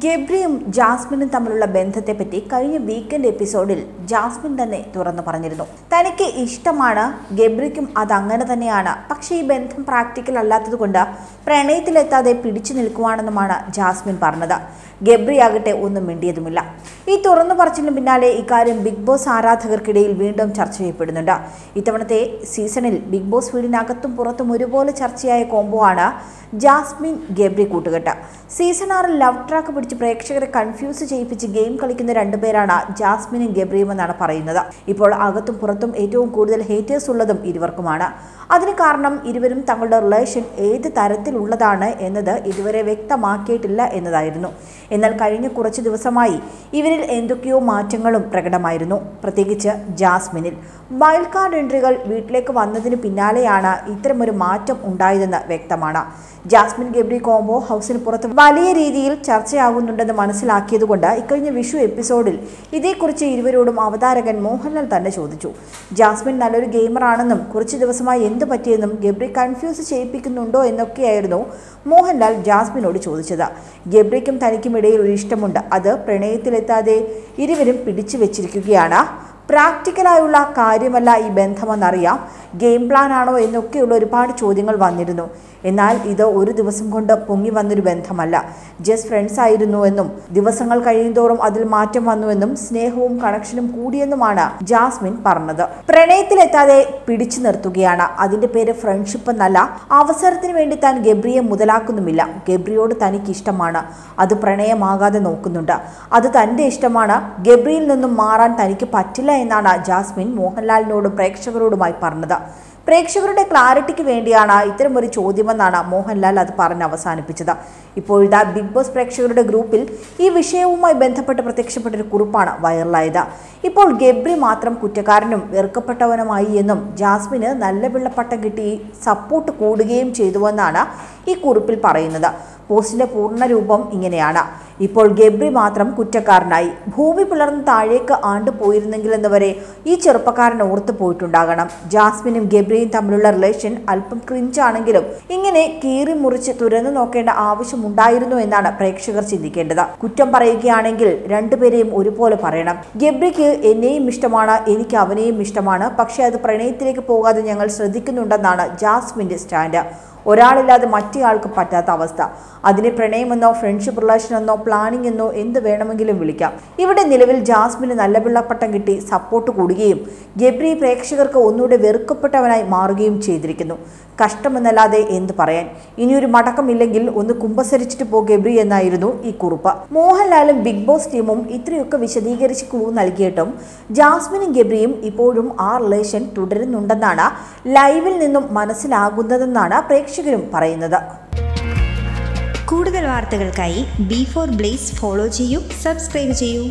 ഗബ്രിയും ജാസ്മിനും തമ്മിലുള്ള ബന്ധത്തെപ്പറ്റി കഴിഞ്ഞ വീക്കെൻഡ് എപ്പിസോഡിൽ ജാസ്മിൻ തന്നെ തുറന്നു പറഞ്ഞിരുന്നു. തനിക്ക് ഇഷ്ടമാണ്, ഗബ്രിക്കും അതങ്ങനെ തന്നെയാണ്. പക്ഷേ ഈ ബന്ധം പ്രാക്ടിക്കൽ അല്ലാത്തതുകൊണ്ട് പ്രണയത്തിലെത്താതെ പിടിച്ചു നിൽക്കുവാണെന്നുമാണ് ജാസ്മിൻ പറഞ്ഞത്. ഗബ്രി ആകട്ടെ ഒന്നും മിണ്ടിയതുമില്ല. ഈ തുറന്നു പറച്ചിലിന് പിന്നാലെ ഇക്കാര്യം ബിഗ് ബോസ് ആരാധകർക്കിടയിൽ വീണ്ടും ചർച്ച ചെയ്യപ്പെടുന്നുണ്ട്. ഇത്തവണത്തെ സീസണിൽ ബിഗ് ബോസ് വീടിനകത്തും പുറത്തും ഒരുപോലെ ചർച്ചയായ കോംബോ ആണ് ജാസ്മിൻ ഗബ്രി കൂട്ടുകെട്ട്. സീസൺ 6 ലവ് ട്രാക്ക് പിടിച്ച് പ്രേക്ഷകരെ കൺഫ്യൂസ് ചെയ്യിപ്പിച്ച് ഗെയിം കളിക്കുന്ന രണ്ടുപേരാണ് ജാസ്മിനും ഗബ്രിയും എന്നാണ് പറയുന്നത്. ഇപ്പോൾ അകത്തും പുറത്തും ഏറ്റവും കൂടുതൽ ഹേറ്റേഴ്സ് ഉള്ളതും ഇരുവർക്കുമാണ്. അതിന് കാരണം ഇരുവരും തങ്ങളുടെ റിലേഷൻ ഏത് തരത്തിലുള്ളതാണ് എന്നത് ഇതുവരെ വ്യക്തമാക്കിയിട്ടില്ല എന്നതായിരുന്നു. എന്നാൽ കഴിഞ്ഞ കുറച്ച് ദിവസമായി ഇവരിൽ എന്തൊക്കെയോ മാറ്റങ്ങളും പ്രകടമായിരുന്നു. പ്രത്യേകിച്ച് ജാസ്മിനിൽ വൈൽഡ് കാർഡ് എൻട്രികൾ വീട്ടിലേക്ക് വന്നതിന് പിന്നാലെയാണ് ഇത്തരമൊരു മാറ്റം ഉണ്ടായതെന്ന് വ്യക്തമാണ്. ജാസ്മിൻ ഗബ്രി കോംബോ ഹൗസിന് പുറത്ത് വലിയ രീതിയിൽ ചർച്ചയാകുന്നുണ്ടെന്ന് മനസ്സിലാക്കിയതുകൊണ്ട് ഇക്കഴിഞ്ഞ വിഷു എപ്പിസോഡിൽ ഇതേക്കുറിച്ച് ഇരുവരോടും അവതാരകൻ മോഹൻലാൽ തന്നെ ചോദിച്ചു. ജാസ്മിൻ നല്ലൊരു ഗെയിമറാണെന്നും കുറച്ച് ദിവസമായി എന്ത് പറ്റിയെന്നും ഗബ്രി കൺഫ്യൂസ് ചെയ്യിപ്പിക്കുന്നുണ്ടോ എന്നൊക്കെയായിരുന്നു മോഹൻലാൽ ജാസ്മിനോട് ചോദിച്ചത്. ഗബ്രിക്കും തനിക്കും ഇടയിൽ ഒരു ഇഷ്ടമുണ്ട്, അത് പ്രണയത്തിലെത്താതെ ഇരുവരും പിടിച്ചു വെച്ചിരിക്കുകയാണ്. പ്രാക്ടിക്കലായുള്ള കാര്യമല്ല ഈ ബന്ധമെന്നറിയാം. ഗെയിം പ്ലാൻ ആണോ എന്നൊക്കെയുള്ള ഒരുപാട് ചോദ്യങ്ങൾ വന്നിരുന്നു. എന്നാൽ ഇത് ഒരു ദിവസം കൊണ്ട് പൊങ്ങി വന്നൊരു ബന്ധമല്ല. ജസ്റ്റ് ഫ്രണ്ട്സ് ആയിരുന്നുവെന്നും ദിവസങ്ങൾ കഴിയുന്തോറും അതിൽ മാറ്റം വന്നുവെന്നും സ്നേഹവും കണക്ഷനും കൂടിയെന്നുമാണ് ജാസ്മിൻ പറഞ്ഞത്. പ്രണയത്തിലെത്താതെ പിടിച്ചു നിർത്തുകയാണ്, അതിന്റെ പേര് ഫ്രണ്ട്ഷിപ്പ് എന്നല്ല. അവസരത്തിന് വേണ്ടി താൻ ഗബ്രിയെ മുതലാക്കുന്നുമില്ല. ഗബ്രിയോട് തനിക്ക് ഇഷ്ടമാണ്, അത് പ്രണയമാകാതെ നോക്കുന്നുണ്ട്. അത് തൻ്റെ ഇഷ്ടമാണ്, ഗബ്രിയിൽ നിന്നും മാറാൻ തനിക്ക് പറ്റില്ല എന്നാണ് ജാസ്മിൻ മോഹൻലാലിനോടും പ്രേക്ഷകരോടുമായി പറഞ്ഞത്. പ്രേക്ഷകരുടെ ക്ലാരിറ്റിക്ക് വേണ്ടിയാണ് ഇത്തരമൊരു ചോദ്യമെന്നാണ് മോഹൻലാൽ അത് പറഞ്ഞ് അവസാനിപ്പിച്ചത്. ഇപ്പോഴത്തെ ബിഗ് ബോസ് പ്രേക്ഷകരുടെ ഗ്രൂപ്പിൽ ഈ വിഷയവുമായി ബന്ധപ്പെട്ട് പ്രത്യക്ഷപ്പെട്ടൊരു കുറിപ്പാണ് വൈറലായത്. ഇപ്പോൾ ഗബ്രി മാത്രം കുറ്റക്കാരനും വെറുക്കപ്പെട്ടവനുമായി എന്നും ജാസ്മിന് നല്ല വെള്ളപ്പട്ടം കിട്ടി സപ്പോർട്ട് കൂടുകയും ചെയ്തുവെന്നാണ് ഈ കുറിപ്പിൽ പറയുന്നത്. പോസ്റ്റിന്റെ പൂർണ്ണ രൂപം ഇങ്ങനെയാണ്: ഇപ്പോൾ ഗബ്രി മാത്രം കുറ്റക്കാരനായി, ഭൂമി പിളർന്ന് താഴേക്ക് ആണ്ടുപോയിരുന്നെങ്കിലെന്ന് വരെ ഈ ചെറുപ്പക്കാരൻ ഓർത്തു പോയിട്ടുണ്ടാകണം. ജാസ്മിനും ഗബ്രിയും തമ്മിലുള്ള റിലേഷൻ അല്പം ക്രിഞ്ചാണെങ്കിലും ഇങ്ങനെ കീറി മുറിച്ച് തുറന്നു നോക്കേണ്ട ആവശ്യമുണ്ടായിരുന്നു എന്നാണ് പ്രേക്ഷകർ ചിന്തിക്കേണ്ടത്. കുറ്റം പറയുകയാണെങ്കിൽ രണ്ടുപേരെയും ഒരുപോലെ പറയണം. ഗബ്രിക്ക് എന്നെയും ഇഷ്ടമാണ്, എനിക്ക് അവനെയും ഇഷ്ടമാണ്, പക്ഷേ അത് പ്രണയത്തിലേക്ക് പോകാതെ ഞങ്ങൾ ശ്രദ്ധിക്കുന്നുണ്ടെന്നാണ് ജാസ്മിന്റെ സ്റ്റാൻഡ്. ഒരാളില്ലാതെ മറ്റേയാൾക്ക് പറ്റാത്ത അവസ്ഥ. അതിനെ പ്രണയമെന്നോ ഫ്രണ്ട്ഷിപ്പ് റിലേഷൻ എന്നോ പ്ലാനിംഗ് എന്നോ എന്ത് വേണമെങ്കിലും വിളിക്കാം. ഇവിടെ നിലവിൽ ജാസ്മിന് നല്ല വെള്ളപ്പട്ടം കിട്ടി സപ്പോർട്ട് കൂടുകയും ഗബ്രി പ്രേക്ഷകർക്ക് ഒന്നുകൂടെ വെറുക്കപ്പെട്ടവനായി മാറുകയും ചെയ്തിരിക്കുന്നു. കഷ്ടമെന്നല്ലാതെ എന്ത് പറയാൻ. ഇനിയൊരു മടക്കമില്ലെങ്കിൽ ഒന്ന് കുമ്പസരിച്ചിട്ട് പോ ഗബ്രി എന്നായിരുന്നു ഈ കുറിപ്പ്. മോഹൻലാലും ബിഗ് ബോസ് ടീമും ഇത്രയൊക്കെ വിശദീകരിച്ച് ക്ലൂ നൽകിയിട്ടും ജാസ്മിനും ഗബ്രിയും ഇപ്പോഴും ആ റിലേഷൻ തുടരുന്നുണ്ടെന്നാണ് ലൈവിൽ നിന്നും മനസ്സിലാകുന്നതെന്നാണ് പ്രേക്ഷകരും പറയുന്നത്. കൂടുതൽ വാർത്തകൾക്കായി B4 Blaze ഫോളോ ചെയ്യൂ, സബ്സ്ക്രൈബ് ചെയ്യൂ.